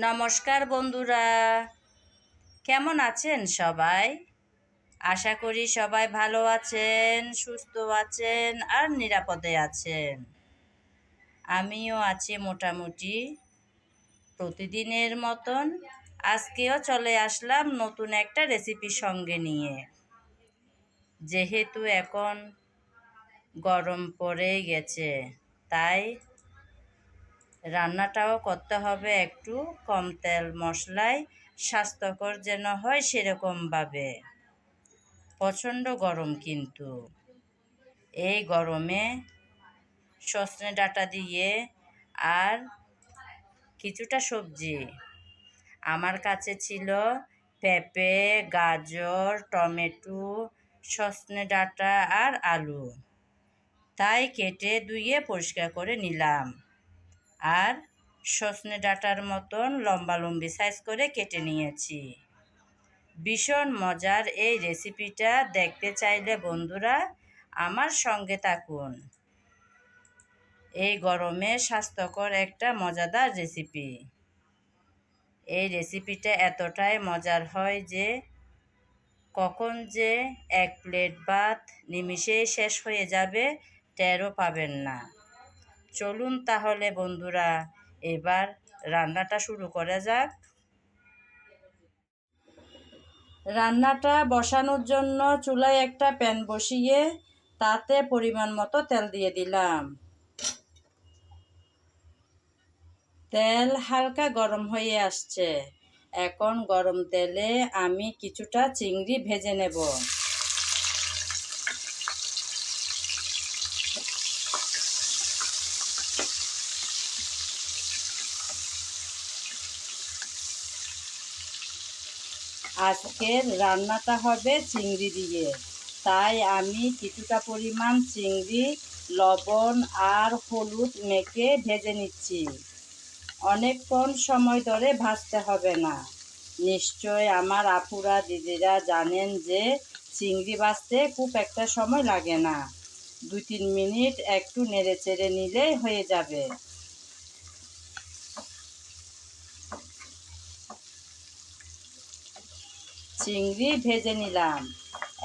নমস্কার বন্ধুরা, কেমন আছেন সবাই? আশা করি সবাই ভালো আছেন, সুস্থ আছেন আর নিরাপদে আছেন। আমিও আছি মোটামুটি প্রতিদিনের মতন। আজকেও চলে আসলাম নতুন একটা রেসিপি সঙ্গে নিয়ে। যেহেতু এখন গরম পড়ে গেছে, তাই রান্নাটাও করতে হবে একটু কম তেল মশলায়, স্বাস্থ্যকর যেন হয় সেরকমভাবে। প্রচণ্ড গরম কিন্তু এই গরমে সজনে ডাঁটা দিয়ে আর কিছুটা সবজি আমার কাছে ছিল পেঁপে, গাজর, টমেটো, সজনে ডাঁটা আর আলু। তাই কেটে ধুয়ে পরিষ্কার করে নিলাম আর সজনে ডাঁটার মতন লম্বালম্বি সাইজ করে কেটে নিয়েছি। ভীষণ মজার এই রেসিপিটা দেখতে চাইলে বন্ধুরা আমার সঙ্গে থাকুন। এই গরমে স্বাস্থ্যকর একটা মজাদার রেসিপি। এই রেসিপিটা এতটাই মজার হয় যে কখন যে এক প্লেট ভাত নিমিষেই শেষ হয়ে যাবে টেরও পাবেন না। চলুন তাহলে বন্ধুরা এবার রান্নাটা শুরু করা যাক। রান্নাটা বসানোর জন্য চুলায় একটা প্যান বসিয়ে তাতে পরিমাণ মতো তেল দিয়ে দিলাম। তেল হালকা গরম হয়ে আসছে। এখন গরম তেলে আমি কিছুটা চিংড়ি ভেজে নেব। আজকের রান্নাটা হবে চিংড়ি দিয়ে, তাই আমি কিছুটা পরিমাণ চিংড়ি লবণ আর হলুদ মেখে ভেজে নিচ্ছি। অনেকক্ষণ সময় ধরে ভাজতে হবে না। নিশ্চয় আমার আপুরা দিদিরা জানেন যে চিংড়ি ভাজতে খুব একটা সময় লাগে না, 2-3 মিনিট একটু নেড়ে চেড়ে নিলেই হয়ে যাবে। চিংড়ি ভেজে নিলাম,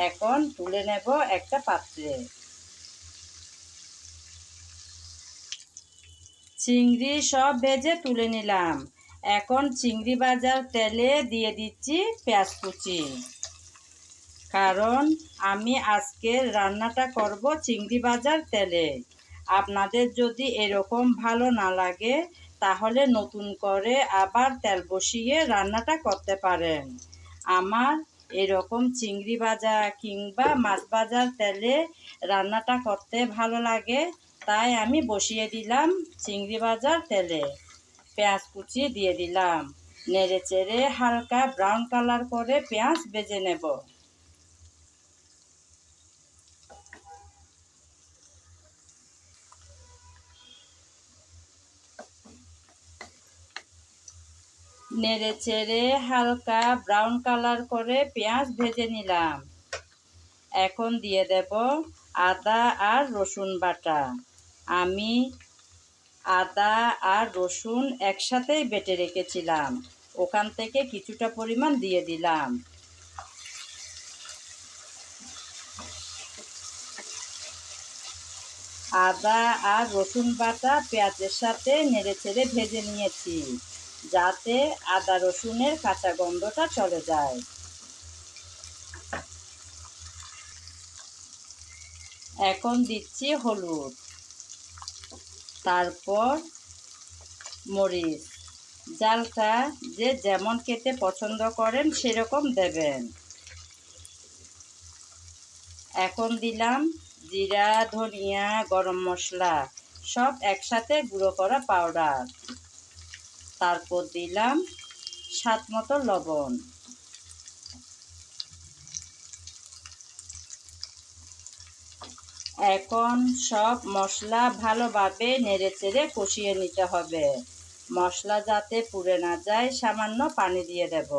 এখন তুলে নেব একটা পাত্রে। চিংড়ি সব ভেজে তুলে নিলাম। এখন চিংড়ি ভাজার তেলে দিয়ে দিচ্ছি পেঁয়াজ কুচি, কারণ আমি আজকের রান্নাটা করব চিংড়ি ভাজার তেলে। আপনাদের যদি এরকম ভালো না লাগে তাহলে নতুন করে আবার তেল বসিয়ে রান্নাটা করতে পারেন। আমার এরকম চিংড়ি ভাজা কিংবা মাছ ভাজার তেলে রান্নাটা করতে ভালো লাগে, তাই আমি বসিয়ে দিলাম চিংড়ি ভাজার তেলে। পেঁয়াজ কুচি দিয়ে দিলাম, নেড়ে চেড়ে হালকা ব্রাউন কালার করে পেঁয়াজ ভেজে নেব। নেড়ে চেড়ে হালকা ব্রাউন কালার করে পেঁয়াজ ভেজে নিলাম। এখন দিয়ে দেব আদা আর রসুন বাটা। আমি আদা আর রসুন একসাথেই বেটে রেখেছিলাম, ওখান থেকে কিছুটা পরিমাণ দিয়ে দিলাম। আদা আর রসুন বাটা পেঁয়াজের সাথে নেড়ে চেড়ে ভেজে নিয়েছি, যাতে আদা রসুনের কাঁচা গন্ধটা চলে যায়। এখন দিচ্ছি হলুদ, তারপর মরিচ। ঝালটা যে যেমন খেতে পছন্দ করেন সেরকম দেবেন। এখন দিলাম জিরা, ধনিয়া, গরম মশলা সব একসাথে গুঁড়ো করা পাউডার। তারপর দিলাম স্বাদ মতো লবণ। এখন সব মশলা ভালোভাবে নেড়েচেড়ে কষিয়ে নিতে হবে। মশলা যাতে পুড়ে না যায় সামান্য পানি দিয়ে দেব।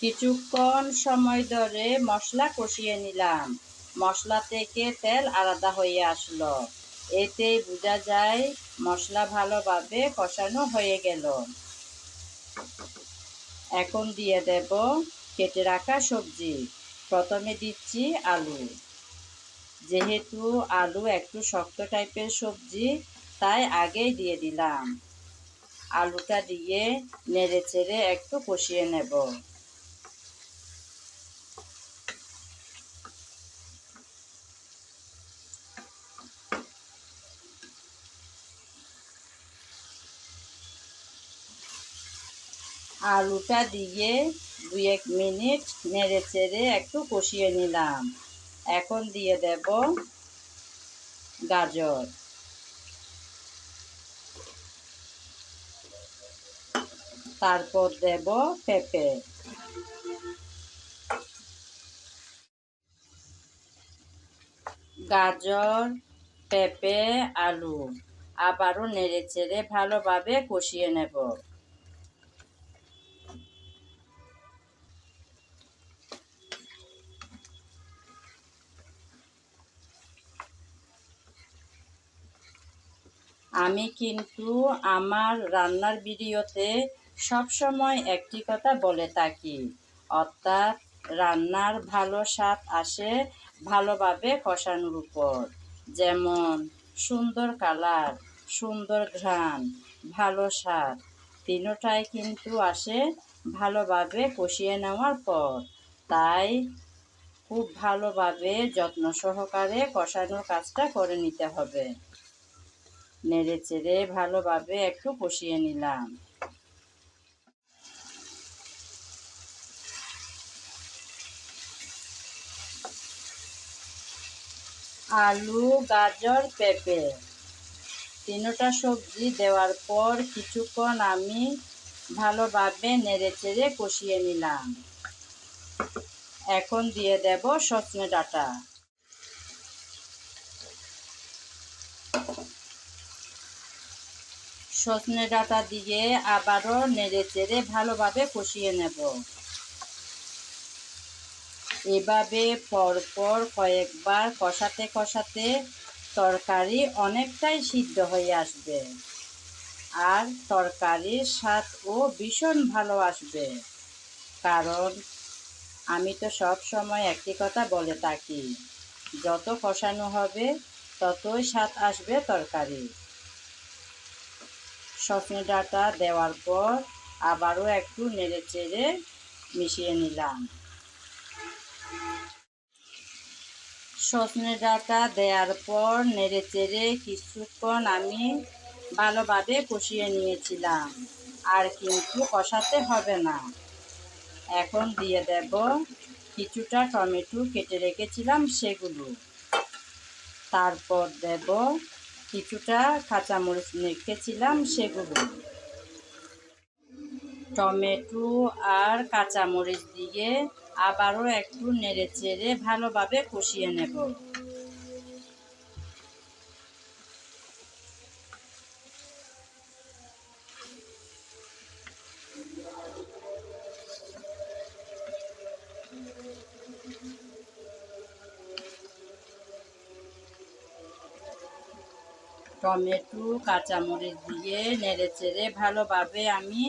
কিছুক্ষণ সময় ধরে মশলা কষিয়ে নিলাম। মশলা থেকে তেল আলাদা হয়ে আসলো। এতেই বোঝা যায় মশলা ভালোভাবে কষানো হয়ে গেল। এখন দিয়ে দেব কেটে রাখা সবজি। প্রথমে দিচ্ছি আলু। যেহেতু আলু একটু শক্ত টাইপের সবজি, তাই আগেই দিয়ে দিলাম। আলুটা দিয়ে নেড়ে চেড়ে একটু কষিয়ে নেব। আলুটা দিয়ে 2-1 মিনিট নেড়ে চেড়ে একটু কষিয়ে নিলাম। এখন দিয়ে দেব গাজর। তারপর দেব পেঁপে। গাজর, পেঁপে, আলু আবারও নেড়ে চেড়ে ভালোভাবে কষিয়ে নেব। আমি কিন্তু আমার রান্নার ভিডিওতে সবসময় একটি কথা বলে থাকি, অর্থাৎ রান্নার ভালো স্বাদ আসে ভালোভাবে কষানোর উপর। যেমন সুন্দর কালার, সুন্দর ঘ্রাণ, ভালো স্বাদ, তিনটাই কিন্তু আসে ভালোভাবে কষিয়ে নেওয়ার পর। তাই খুব ভালোভাবে যত্ন সহকারে কষানোর কাজটা করে নিতে হবে। নেড়ে চেড়ে ভালোভাবে একটু কষিয়ে নিলাম। আলু, গাজর, পেঁপে তিনটা সবজি দেওয়ার পর কিছুক্ষণ আমি ভালোভাবে নেড়ে চেড়ে কষিয়ে নিলাম। এখন দিয়ে দেব সজনে ডাঁটা। সজনে ডাঁটা দিয়ে আবারও নেড়ে চেড়ে ভালোভাবে কষিয়ে নেব। এভাবে পরপর কয়েকবার কষাতে কষাতে তরকারি অনেকটাই সিদ্ধ হয়ে আসবে, আর তরকারির স্বাদও ভীষণ ভালো আসবে। কারণ আমি তো সব সময় একটি কথা বলে থাকি, যত কষানো হবে ততই স্বাদ আসবে তরকারি। সজনে ডাঁটা দেওয়ার পর আবারও একটু নেড়ে চেড়ে মিশিয়ে নিলাম। সজনে ডাঁটা দেওয়ার পর নেড়ে চেড়ে কিছুক্ষণ আমি ভালোভাবে কষিয়ে নিয়েছিলাম, আর কিন্তু কষাতে হবে না। এখন দিয়ে দেব কিছুটা টমেটো কেটে রেখেছিলাম সেগুলো। তারপর দেব কিছুটা কাঁচামরিচ রেখেছিলাম সেগুলো। টমেটো আর কাঁচামরিচ দিয়ে আবারও একটু নেড়ে চেড়ে ভালোভাবে কষিয়ে নেব। টমেটো কাঁচামরিচ দিয়ে নেড়ে চেড়ে ভালোভাবে আমি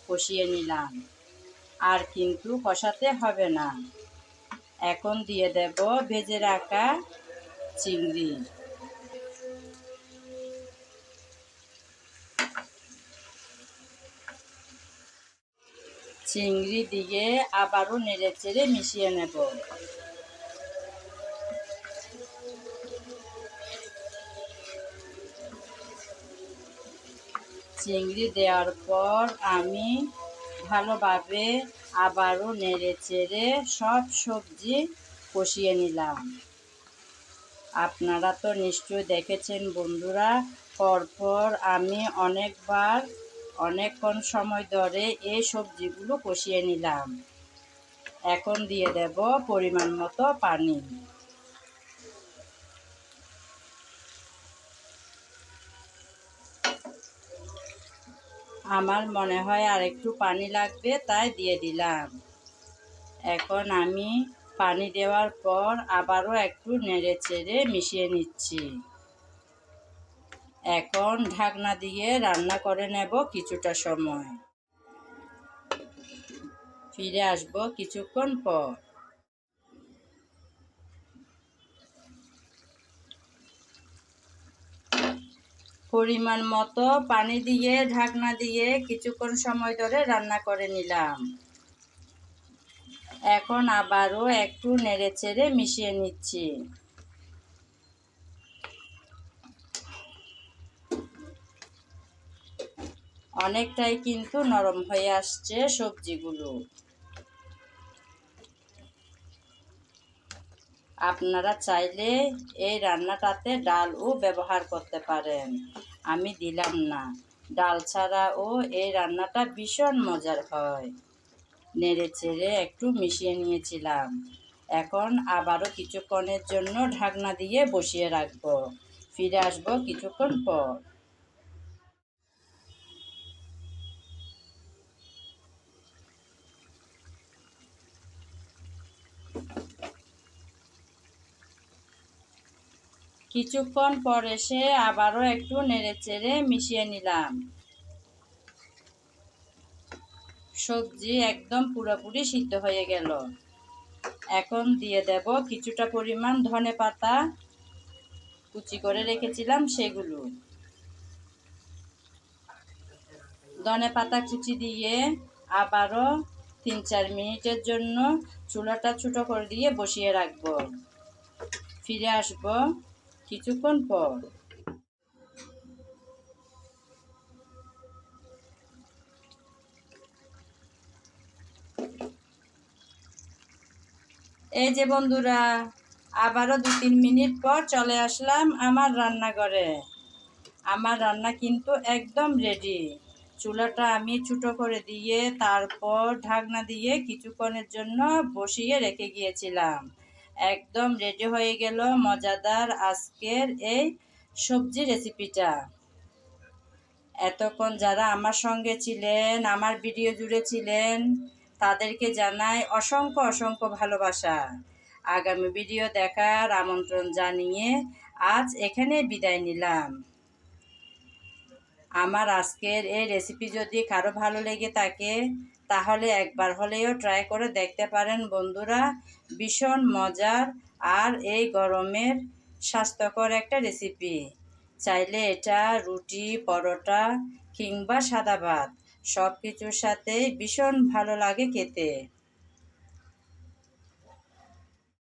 কষিয়ে নিলাম, আর কিন্তু কষাতে হবে না। এখন দিয়ে দেব ভেজে রাখা চিংড়ি। চিংড়ি দিয়ে আবারও নেড়ে চেড়ে মিশিয়ে নেব। চিংড়ি দেওয়ার পর আমি ভালোভাবে আবারও নেড়ে চেড়ে সব সবজি কষিয়ে নিলাম। আপনারা তো নিশ্চয়ই দেখেছেন বন্ধুরা, পরপর আমি অনেকবার অনেকক্ষণ সময় ধরে এই সবজিগুলো কষিয়ে নিলাম। এখন দিয়ে দেব পরিমাণ মতো পানি। আমার মনে হয় আর একটু পানি লাগবে, তাই দিয়ে দিলাম। এখন আমি পানি দেওয়ার পর আবারও একটু নেড়েচেড়ে মিশিয়ে নিচ্ছি। এখন ঢাকনা দিয়ে রান্না করে নেব কিছুটা সময়। ফিরে আসব কিছুক্ষণ পর। পরিমাণ মতো পানি দিয়ে ঢাকনা দিয়ে কিছুক্ষণ সময় ধরে রান্না করে নিলাম। এখন আবারও একটু নেড়েচেড়ে মিশিয়ে নিচ্ছি। অনেকটাই কিন্তু নরম হয়ে আসছে সবজিগুলো। আপনারা চাইলে এই রান্নাটাতে ডালও ব্যবহার করতে পারেন, আমি দিলাম না। ডাল ছাড়াও এই রান্নাটা ভীষণ মজার হয়। নেড়েচেড়ে একটু মিশিয়ে নিয়েছিলাম। এখন আবারও কিছুক্ষণের জন্য ঢাকনা দিয়ে বসিয়ে রাখবো। ফিরে আসবো কিছুক্ষণ পর। কিছুক্ষণ পর এসে আবারও একটু নেড়েচেড়ে মিশিয়ে নিলাম। সবজি একদম পুরোপুরি সিদ্ধ হয়ে গেল। এখন দিয়ে দেব কিছুটা পরিমাণ ধনেপাতা, কুচি করে রেখেছিলাম সেগুলো। ধনেপাতা কুচি দিয়ে আবারও 3-4 মিনিটের জন্য চুলাটা ছোটো করে দিয়ে বসিয়ে রাখবো। ফিরে আসবো কিছুক্ষণ পর। এই যে বন্ধুরা, আবারও 2-3 মিনিট পর চলে আসলাম আমার রান্নাঘরে। আমার রান্না কিন্তু একদম রেডি। চুলাটা আমি ছোটো করে দিয়ে তারপর ঢাকনা দিয়ে কিছুক্ষণের জন্য বসিয়ে রেখে গিয়েছিলাম। একদম রেডি হয়ে গেল মজাদার আজকের এই সবজি রেসিপিটা। এতক্ষণ যারা আমার সঙ্গে ছিলেন, আমার ভিডিও জুড়ে ছিলেন, তাদেরকে জানাই অসংখ্য অসংখ্য ভালোবাসা। আগামী ভিডিও দেখার আমন্ত্রণ জানিয়ে আজ এখানে বিদায় নিলাম। আমার আজকের এই রেসিপি যদি কারো ভালো লেগে থাকে তাহলে একবার হলেও ট্রাই করে দেখতে পারেন বন্ধুরা। ভীষণ মজার আর এই গরমের স্বাস্থ্যকর একটা রেসিপি। চাইলে এটা রুটি, পরোটা কিংবা সাদা ভাত সব কিছুর সাথেই ভীষণ ভালো লাগে খেতে।